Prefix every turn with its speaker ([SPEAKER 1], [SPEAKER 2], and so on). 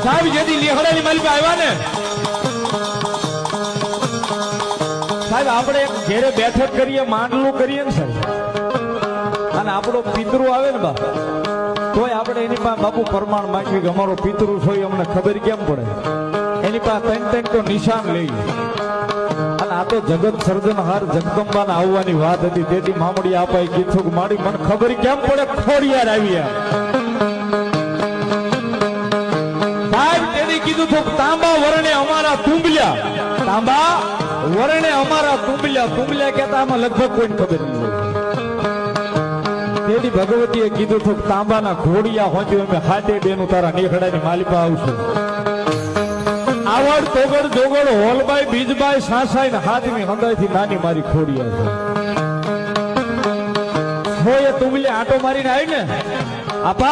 [SPEAKER 1] સાહેબ જેથી લેહડાની માલિક આવ્યા ને સાહેબ આપણે એક ઘેરે બેઠક કરીએ માંડલું કરીએ ને સાહેબ અને આપણો પિતૃ આવે ને બાપા તોય આપણે એની પાસે બાપુ પ્રમાણ માંગવી કે અમારો પિતૃ છો એ અમને ખબર કેમ પડે એની પાસે ત્રણ તો નિશાન લઈએ અને આ તો જગત સર્જનહાર જગદંબાના આવવાની વાત હતી તેથી મામડી આપાઈ કીધું કે માડી મને ખબર કેમ પડે ખોડિયાર આવ્યા સાહેબ તેથી કીધું તો તાંબા વરણે અમારા તુંબલ્યા તાંબા વરણે અમારા તુંબલ્યા કહેતા આમાં લગભગ કોઈને ખબર નહીં તેથી ભગવતીએ કીધું તો તાંબાના ઘોડિયા હોંચ્યું અમે હાથે બેનું તારા નેખડાની માલિપા આવશું આવડ તોગડ જોગડ હોલબાઈ બીજબાઈ સાસાઈ ને હાથની હંગાઈથી નાની મારી ખોડિયા છે હોય તુંબલે આટો મારીને આવી ને આપા